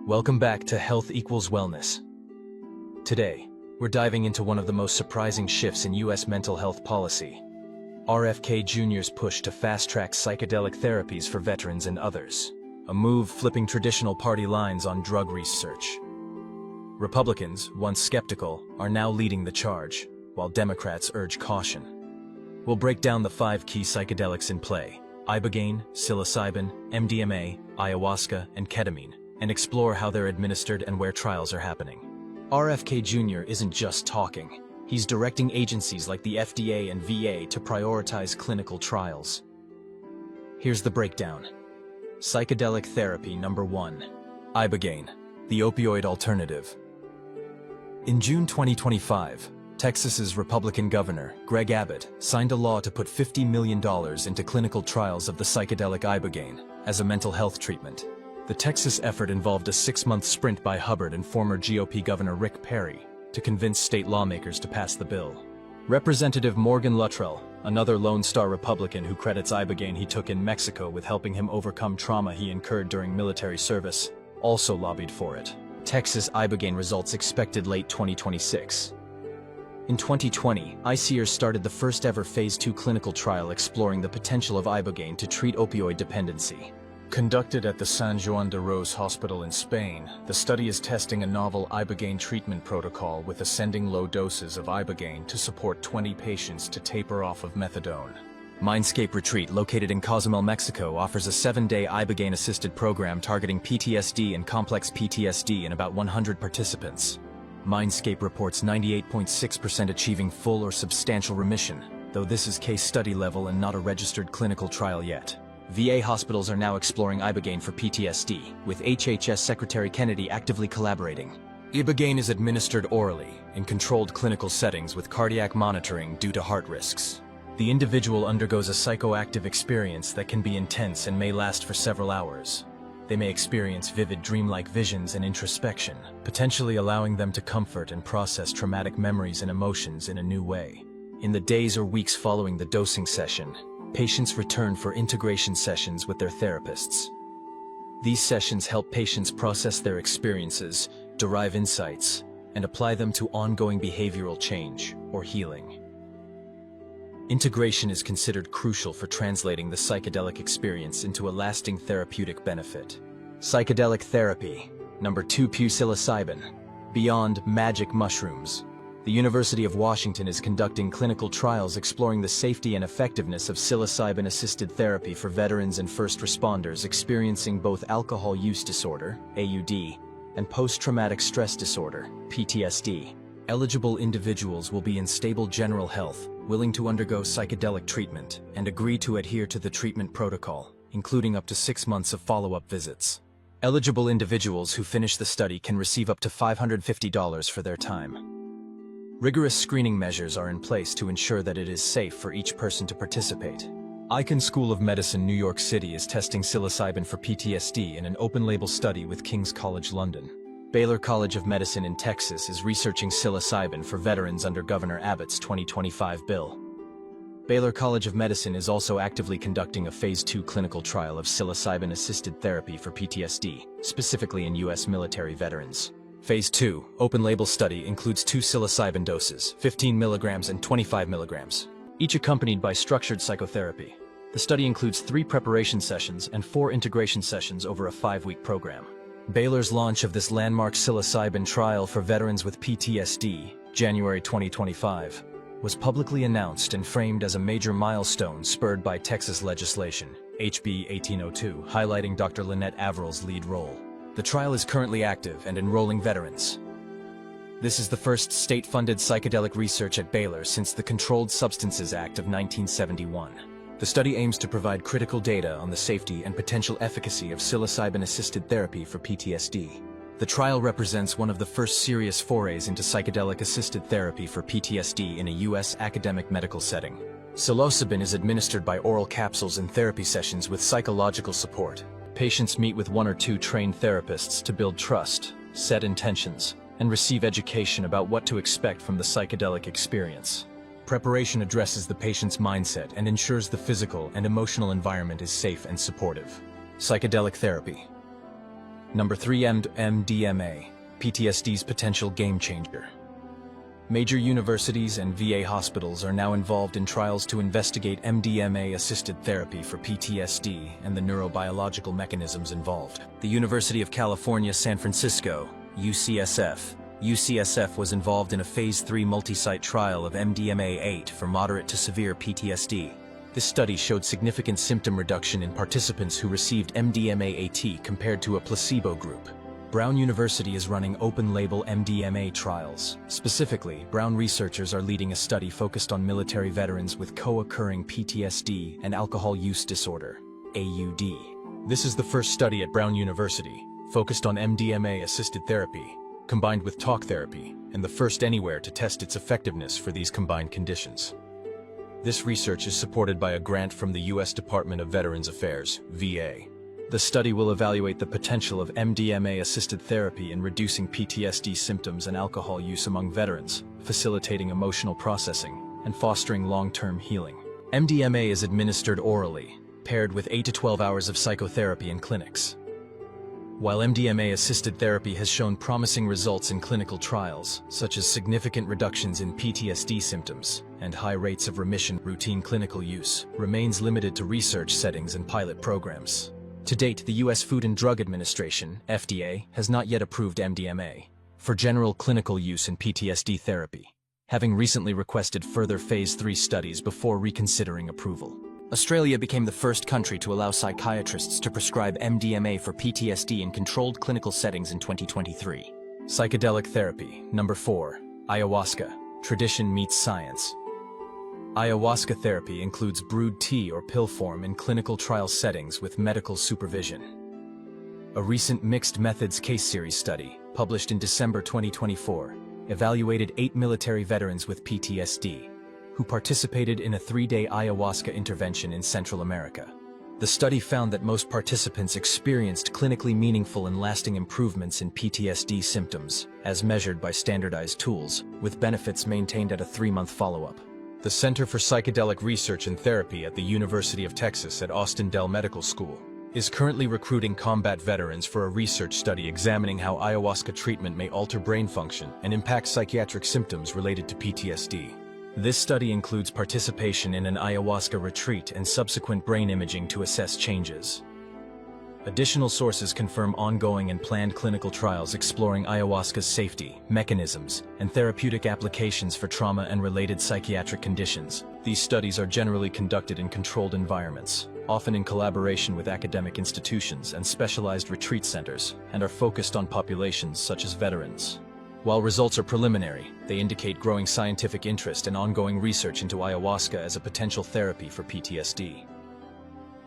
Welcome back to Health Equals Wellness. Today, we're diving into one of the most surprising shifts in U.S. mental health policy, RFK Jr.'s push to fast-track psychedelic therapies for veterans and others, a move flipping traditional party lines on drug research. Republicans, once skeptical, are now leading the charge, while Democrats urge caution. We'll break down the 5 key psychedelics in play: Ibogaine, Psilocybin, MDMA, Ayahuasca, and Ketamine, and explore how they're administered and where trials are happening. RFK Jr. isn't just talking. He's directing agencies like the FDA and VA to prioritize clinical trials. Here's the breakdown. Psychedelic therapy number 1. Ibogaine, the opioid alternative. In June 2025, Texas's Republican governor, Greg Abbott, signed a law to put $50 million into clinical trials of the psychedelic Ibogaine as a mental health treatment. The Texas effort involved a 6-month sprint by Hubbard and former GOP Governor Rick Perry to convince state lawmakers to pass the bill. Representative Morgan Luttrell, another Lone Star Republican who credits Ibogaine he took in Mexico with helping him overcome trauma he incurred during military service, also lobbied for it. Texas Ibogaine results expected late 2026. In 2020, ICER started the first ever Phase 2 clinical trial exploring the potential of Ibogaine to treat opioid dependency. Conducted at the San Juan de Rose Hospital in Spain, the study is testing a novel Ibogaine treatment protocol with ascending low doses of Ibogaine to support 20 patients to taper off of methadone. Mindscape Retreat, located in Cozumel, Mexico, offers a 7-day Ibogaine-assisted program targeting PTSD and complex PTSD in about 100 participants. Mindscape reports 98.6% achieving full or substantial remission, though this is case study level and not a registered clinical trial yet. VA hospitals are now exploring Ibogaine for PTSD, with HHS Secretary Kennedy actively collaborating. Ibogaine is administered orally, in controlled clinical settings with cardiac monitoring due to heart risks. The individual undergoes a psychoactive experience that can be intense and may last for several hours. They may experience vivid dreamlike visions and introspection, potentially allowing them to comfort and process traumatic memories and emotions in a new way. In the days or weeks following the dosing session, patients return for integration sessions with their therapists. These sessions help patients process their experiences, derive insights, and apply them to ongoing behavioral change or healing. Integration is considered crucial for translating the psychedelic experience into a lasting therapeutic benefit. Psychedelic therapy number 2. Psilocybin, beyond magic mushrooms. The University of Washington is conducting clinical trials exploring the safety and effectiveness of psilocybin-assisted therapy for veterans and first responders experiencing both alcohol use disorder, AUD, and post-traumatic stress disorder, PTSD. Eligible individuals will be in stable general health, willing to undergo psychedelic treatment, and agree to adhere to the treatment protocol, including up to 6 months of follow-up visits. Eligible individuals who finish the study can receive up to $550 for their time. Rigorous screening measures are in place to ensure that it is safe for each person to participate. Icahn School of Medicine, New York City is testing psilocybin for PTSD in an open-label study with King's College London. Baylor College of Medicine in Texas is researching psilocybin for veterans under Governor Abbott's 2025 bill. Baylor College of Medicine is also actively conducting a Phase 2 clinical trial of psilocybin-assisted therapy for PTSD, specifically in U.S. military veterans. Phase 2, open-label study includes 2 psilocybin doses, 15 milligrams and 25 milligrams, each accompanied by structured psychotherapy. The study includes 3 preparation sessions and 4 integration sessions over a 5-week program. Baylor's launch of this landmark psilocybin trial for veterans with PTSD, January 2025, was publicly announced and framed as a major milestone spurred by Texas legislation, HB 1802, highlighting Dr. Lynette Averill's lead role. The trial is currently active and enrolling veterans. This is the first state-funded psychedelic research at Baylor since the Controlled Substances Act of 1971. The study aims to provide critical data on the safety and potential efficacy of psilocybin-assisted therapy for PTSD. The trial represents one of the first serious forays into psychedelic-assisted therapy for PTSD in a U.S. academic medical setting. Psilocybin is administered by oral capsules in therapy sessions with psychological support. Patients meet with 1 or 2 trained therapists to build trust, set intentions, and receive education about what to expect from the psychedelic experience. Preparation addresses the patient's mindset and ensures the physical and emotional environment is safe and supportive. Psychedelic therapy. Number 3, MDMA, PTSD's potential game changer. Major universities and VA hospitals are now involved in trials to investigate MDMA-assisted therapy for PTSD and the neurobiological mechanisms involved. The University of California, San Francisco, UCSF was involved in a Phase 3 multi-site trial of MDMA-8 for moderate to severe PTSD. This study showed significant symptom reduction in participants who received MDMA-AT compared to a placebo group. Brown University is running open-label MDMA trials. Specifically, Brown researchers are leading a study focused on military veterans with co-occurring PTSD and alcohol use disorder, AUD. This is the first study at Brown University, focused on MDMA-assisted therapy, combined with talk therapy, and the first anywhere to test its effectiveness for these combined conditions. This research is supported by a grant from the U.S. Department of Veterans Affairs, VA. The study will evaluate the potential of MDMA-assisted therapy in reducing PTSD symptoms and alcohol use among veterans, facilitating emotional processing, and fostering long-term healing. MDMA is administered orally, paired with 8 to 12 hours of psychotherapy in clinics. While MDMA-assisted therapy has shown promising results in clinical trials, such as significant reductions in PTSD symptoms and high rates of remission, routine clinical use remains limited to research settings and pilot programs. To date, the U.S. Food and Drug Administration, FDA, has not yet approved MDMA for general clinical use in PTSD therapy, having recently requested further Phase 3 studies before reconsidering approval. Australia became the first country to allow psychiatrists to prescribe MDMA for PTSD in controlled clinical settings in 2023. Psychedelic therapy. Number 4. Ayahuasca. Tradition meets science. Ayahuasca therapy includes brewed tea or pill form in clinical trial settings with medical supervision. A recent mixed methods case series study, published in December 2024, evaluated 8 military veterans with PTSD, who participated in a 3-day ayahuasca intervention in Central America. The study found that most participants experienced clinically meaningful and lasting improvements in PTSD symptoms, as measured by standardized tools, with benefits maintained at a 3-month follow-up. The Center for Psychedelic Research and Therapy at the University of Texas at Austin Dell Medical School is currently recruiting combat veterans for a research study examining how ayahuasca treatment may alter brain function and impact psychiatric symptoms related to PTSD. This study includes participation in an ayahuasca retreat and subsequent brain imaging to assess changes. Additional sources confirm ongoing and planned clinical trials exploring ayahuasca's safety, mechanisms, and therapeutic applications for trauma and related psychiatric conditions. These studies are generally conducted in controlled environments, often in collaboration with academic institutions and specialized retreat centers, and are focused on populations such as veterans. While results are preliminary, they indicate growing scientific interest and ongoing research into ayahuasca as a potential therapy for PTSD.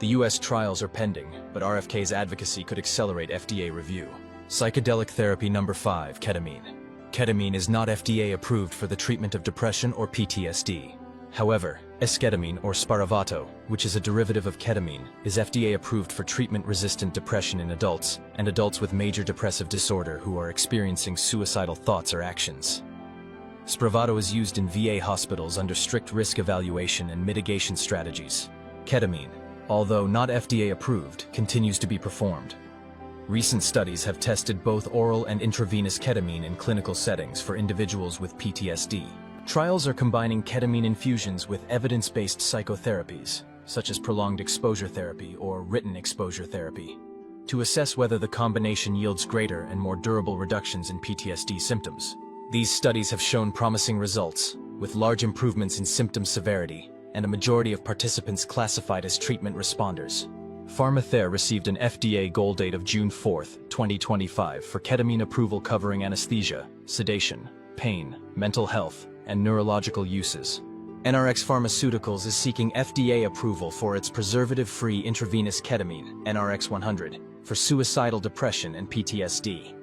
The U.S. trials are pending, but RFK's advocacy could accelerate FDA review. Psychedelic therapy. Number 5. Ketamine. Ketamine is not FDA approved for the treatment of depression or PTSD. However, esketamine or Spravato, which is a derivative of ketamine, is FDA approved for treatment-resistant depression in adults and adults with major depressive disorder who are experiencing suicidal thoughts or actions. Spravato is used in VA hospitals under strict risk evaluation and mitigation strategies. Ketamine, although not FDA approved, continues to be performed. Recent studies have tested both oral and intravenous ketamine in clinical settings for individuals with PTSD. Trials are combining ketamine infusions with evidence-based psychotherapies, such as prolonged exposure therapy or written exposure therapy, to assess whether the combination yields greater and more durable reductions in PTSD symptoms. These studies have shown promising results, with large improvements in symptom severity, and a majority of participants classified as treatment responders. PharmaTher received an FDA goal date of June 4, 2025 for ketamine approval covering anesthesia, sedation, pain, mental health, and neurological uses. NRx Pharmaceuticals is seeking FDA approval for its preservative-free intravenous ketamine, NRx 100, for suicidal depression and PTSD.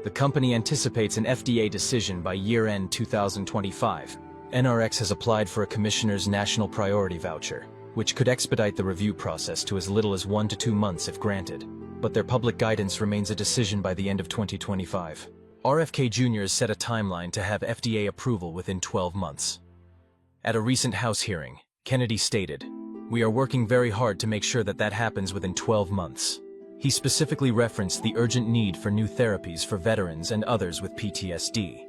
The company anticipates an FDA decision by year-end 2025. NRx has applied for a Commissioner's National Priority Voucher, which could expedite the review process to as little as 1 to 2 months if granted, but their public guidance remains a decision by the end of 2025. RFK Jr. has set a timeline to have FDA approval within 12 months. At a recent House hearing, Kennedy stated, We are working very hard to make sure that that happens within 12 months. He specifically referenced the urgent need for new therapies for veterans and others with PTSD,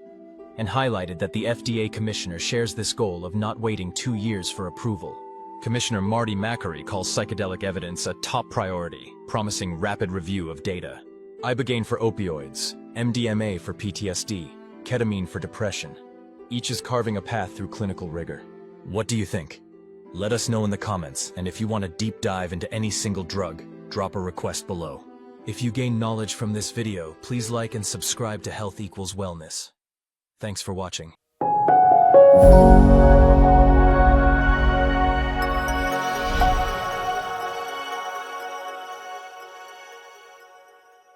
and highlighted that the FDA commissioner shares this goal of not waiting 2 years for approval. Commissioner Marty Makary calls psychedelic evidence a top priority, promising rapid review of data. Ibogaine for opioids, MDMA for PTSD, ketamine for depression. Each is carving a path through clinical rigor. What do you think? Let us know in the comments, and if you want a deep dive into any single drug, drop a request below. If you gain knowledge from this video, please like and subscribe to Health Equals Wellness. Thanks for watching.